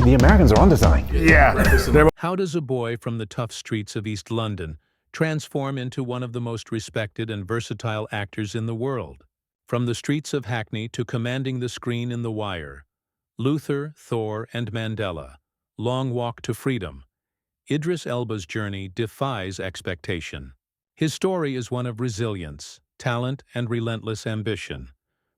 The Americans are onto something. Yeah. How does a boy from the tough streets of East London transform into one of the most respected and versatile actors in the world? From the streets of Hackney to commanding the screen in The Wire, Luther, Thor, and Mandela, Long Walk to Freedom, Idris Elba's journey defies expectation. His story is one of resilience, talent, and relentless ambition,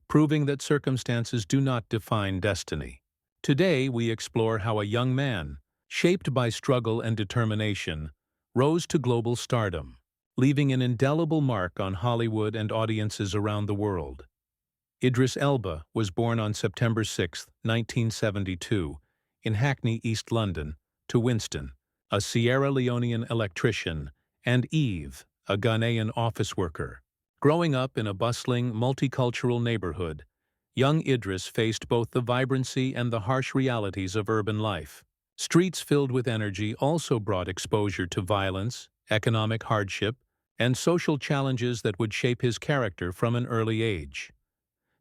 proving that circumstances do not define destiny. Today, we explore how a young man, shaped by struggle and determination, rose to global stardom, leaving an indelible mark on Hollywood and audiences around the world. Idris Elba was born on September 6, 1972, in Hackney, East London, to Winston, a Sierra Leonean electrician, and Eve, a Ghanaian office worker. Growing up in a bustling, multicultural neighborhood, young Idris faced both the vibrancy and the harsh realities of urban life. Streets filled with energy also brought exposure to violence, economic hardship, and social challenges that would shape his character from an early age.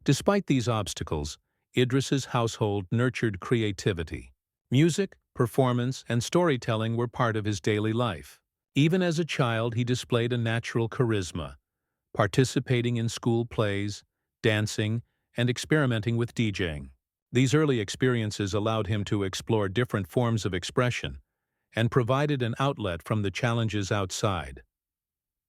Despite these obstacles, Idris's household nurtured creativity. Music, performance, and storytelling were part of his daily life. Even as a child, he displayed a natural charisma, participating in school plays, dancing, and experimenting with DJing. These early experiences allowed him to explore different forms of expression and provided an outlet from the challenges outside.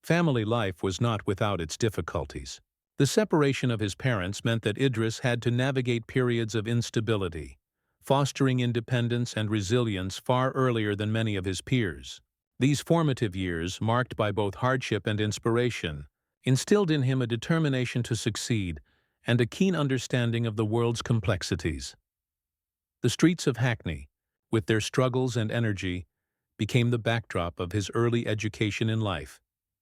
Family life was not without its difficulties. The separation of his parents meant that Idris had to navigate periods of instability, fostering independence and resilience far earlier than many of his peers. These formative years, marked by both hardship and inspiration, instilled in him a determination to succeed and a keen understanding of the world's complexities. The streets of Hackney, with their struggles and energy, became the backdrop of his early education in life,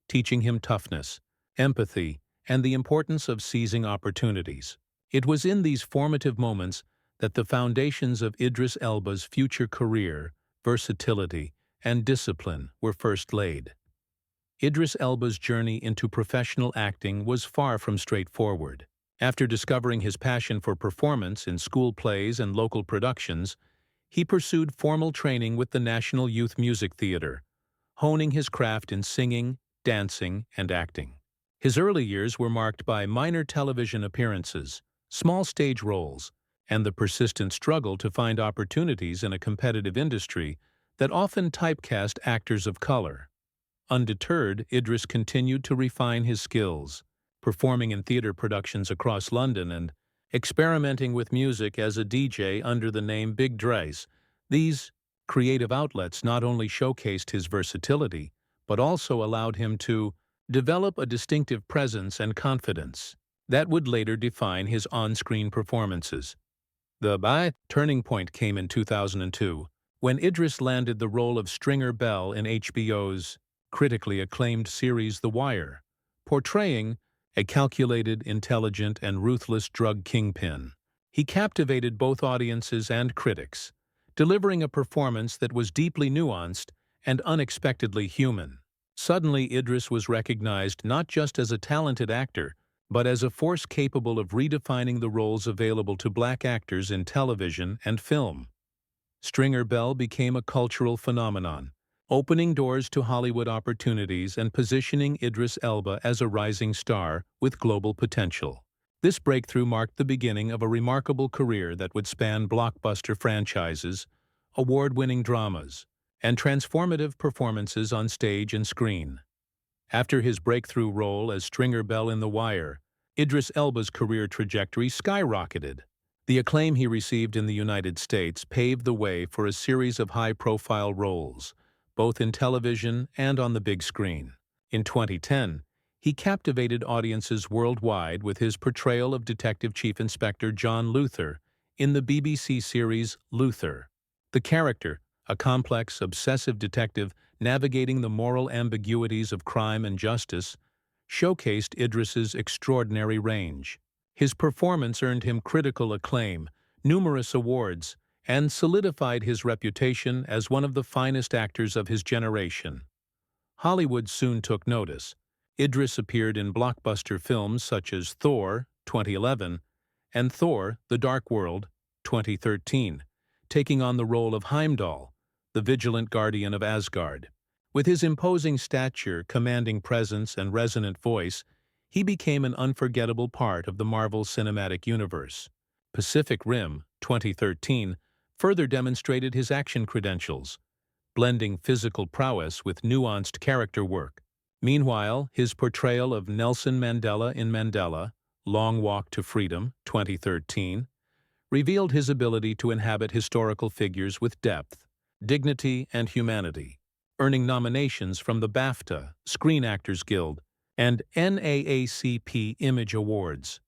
teaching him toughness, empathy, and the importance of seizing opportunities. It was in these formative moments that the foundations of Idris Elba's future career, versatility, and discipline were first laid. Idris Elba's journey into professional acting was far from straightforward. After discovering his passion for performance in school plays and local productions, he pursued formal training with the National Youth Music Theatre, honing his craft in singing, dancing, and acting. His early years were marked by minor television appearances, small stage roles, and the persistent struggle to find opportunities in a competitive industry that often typecast actors of color. Undeterred, Idris continued to refine his skills, performing in theater productions across London and experimenting with music as a DJ under the name Big Dres. These creative outlets not only showcased his versatility, but also allowed him to develop a distinctive presence and confidence that would later define his on-screen performances. The turning point came in 2002, when Idris landed the role of Stringer Bell in HBO's critically acclaimed series The Wire, portraying a calculated, intelligent, and ruthless drug kingpin. He captivated both audiences and critics, delivering a performance that was deeply nuanced and unexpectedly human. Suddenly, Idris was recognized not just as a talented actor, but as a force capable of redefining the roles available to black actors in television and film. Stringer Bell became a cultural phenomenon, opening doors to Hollywood opportunities and positioning Idris Elba as a rising star with global potential. This breakthrough marked the beginning of a remarkable career that would span blockbuster franchises, award-winning dramas, and transformative performances on stage and screen. After his breakthrough role as Stringer Bell in The Wire, Idris Elba's career trajectory skyrocketed. The acclaim he received in the United States paved the way for a series of high-profile roles, both in television and on the big screen. In 2010, he captivated audiences worldwide with his portrayal of Detective Chief Inspector John Luther in the BBC series Luther. The character, a complex, obsessive detective navigating the moral ambiguities of crime and justice, showcased Idris's extraordinary range. His performance earned him critical acclaim, numerous awards, and solidified his reputation as one of the finest actors of his generation. Hollywood soon took notice. Idris appeared in blockbuster films such as Thor, 2011, and Thor: The Dark World, 2013, taking on the role of Heimdall, the vigilant guardian of Asgard. With his imposing stature, commanding presence, and resonant voice, he became an unforgettable part of the Marvel Cinematic Universe. Pacific Rim, 2013, further demonstrated his action credentials, blending physical prowess with nuanced character work. Meanwhile, his portrayal of Nelson Mandela in Mandela, Long Walk to Freedom, 2013, revealed his ability to inhabit historical figures with depth, dignity, and humanity, earning nominations from the BAFTA, Screen Actors Guild, and NAACP Image Awards.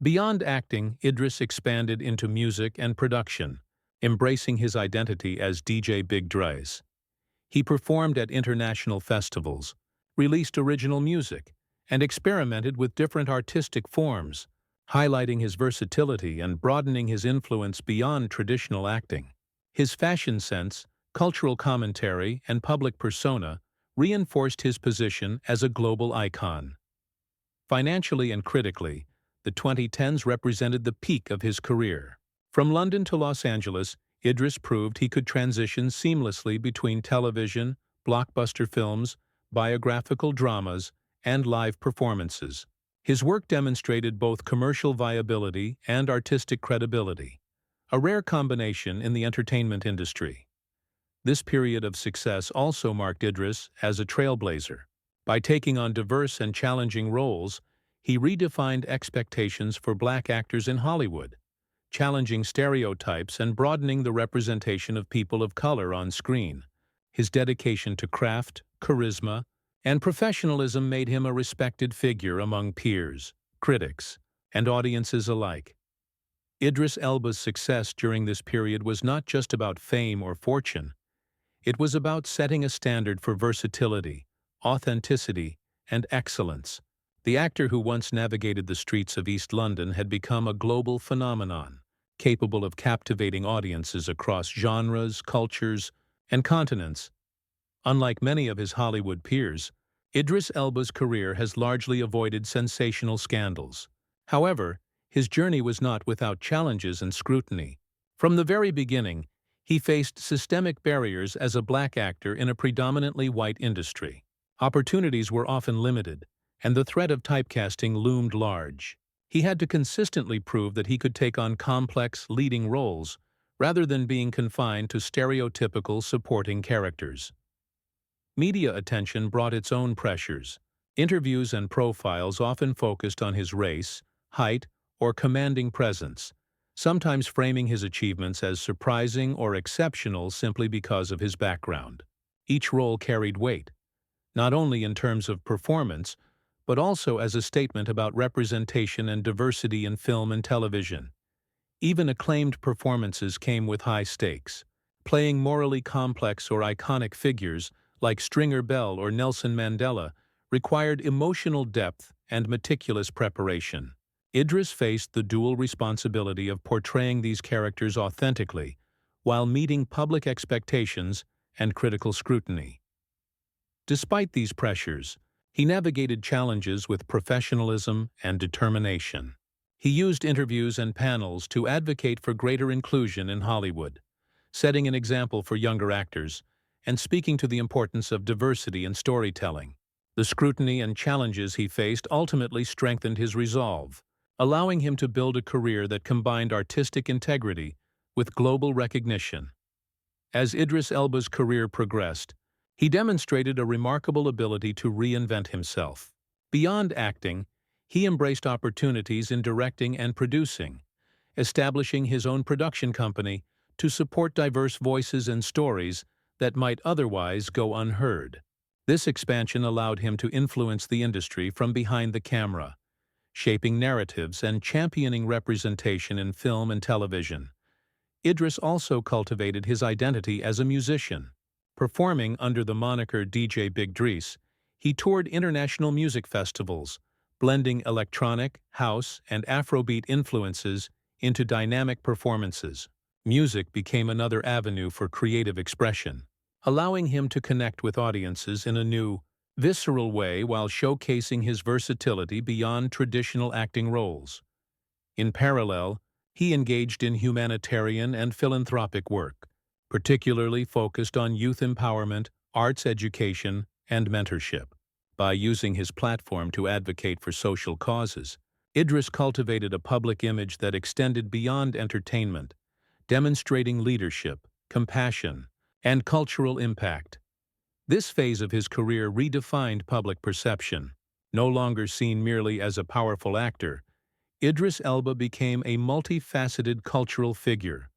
Beyond acting, Idris expanded into music and production, embracing his identity as DJ Big Dres. He performed at international festivals, released original music, and experimented with different artistic forms, highlighting his versatility and broadening his influence beyond traditional acting. His fashion sense, cultural commentary, and public persona reinforced his position as a global icon. Financially and critically, the 2010s represented the peak of his career. From London to Los Angeles, Idris proved he could transition seamlessly between television, blockbuster films, biographical dramas, and live performances. His work demonstrated both commercial viability and artistic credibility, a rare combination in the entertainment industry. This period of success also marked Idris as a trailblazer. By taking on diverse and challenging roles, he redefined expectations for Black actors in Hollywood, challenging stereotypes and broadening the representation of people of color on screen. His dedication to craft, charisma, and professionalism made him a respected figure among peers, critics, and audiences alike. Idris Elba's success during this period was not just about fame or fortune. It was about setting a standard for versatility, authenticity, and excellence. The actor who once navigated the streets of East London had become a global phenomenon, capable of captivating audiences across genres, cultures, and continents. Unlike many of his Hollywood peers, Idris Elba's career has largely avoided sensational scandals. However, his journey was not without challenges and scrutiny. From the very beginning, he faced systemic barriers as a Black actor in a predominantly white industry. Opportunities were often limited, and the threat of typecasting loomed large. He had to consistently prove that he could take on complex, leading roles, rather than being confined to stereotypical supporting characters. Media attention brought its own pressures. Interviews and profiles often focused on his race, height, or commanding presence, sometimes framing his achievements as surprising or exceptional simply because of his background. Each role carried weight, not only in terms of performance, but also as a statement about representation and diversity in film and television. Even acclaimed performances came with high stakes. Playing morally complex or iconic figures, like Stringer Bell or Nelson Mandela, required emotional depth and meticulous preparation. Idris faced the dual responsibility of portraying these characters authentically, while meeting public expectations and critical scrutiny. Despite these pressures, he navigated challenges with professionalism and determination. He used interviews and panels to advocate for greater inclusion in Hollywood, setting an example for younger actors and speaking to the importance of diversity in storytelling. The scrutiny and challenges he faced ultimately strengthened his resolve, allowing him to build a career that combined artistic integrity with global recognition. As Idris Elba's career progressed, he demonstrated a remarkable ability to reinvent himself. Beyond acting, he embraced opportunities in directing and producing, establishing his own production company to support diverse voices and stories that might otherwise go unheard. This expansion allowed him to influence the industry from behind the camera, shaping narratives and championing representation in film and television. Idris also cultivated his identity as a musician. Performing under the moniker DJ Big Dres, he toured international music festivals, blending electronic, house, and Afrobeat influences into dynamic performances. Music became another avenue for creative expression, allowing him to connect with audiences in a new, visceral way while showcasing his versatility beyond traditional acting roles. In parallel, He engaged in humanitarian and philanthropic work, particularly focused on youth empowerment, arts education, and mentorship. By using his platform to advocate for social causes, Idris cultivated a public image that extended beyond entertainment, demonstrating leadership, compassion, and cultural impact. This phase of his career redefined public perception. No longer seen merely as a powerful actor, Idris Elba became a multifaceted cultural figure,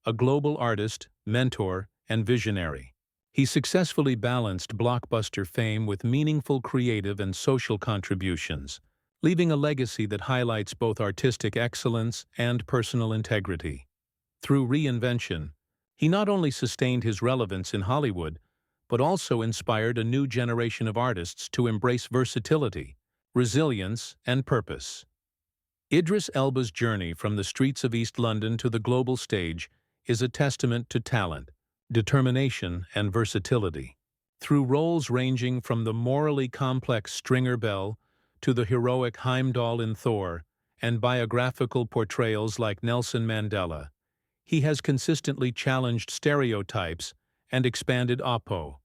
a global artist, mentor, and visionary. He successfully balanced blockbuster fame with meaningful creative and social contributions, leaving a legacy that highlights both artistic excellence and personal integrity. Through reinvention, he not only sustained his relevance in Hollywood, but also inspired a new generation of artists to embrace versatility, resilience, and purpose. Idris Elba's journey from the streets of East London to the global stage is a testament to talent, determination, and versatility. Through roles ranging from the morally complex Stringer Bell to the heroic Heimdall in Thor and biographical portrayals like Nelson Mandela, he has consistently challenged stereotypes and expanded oppo.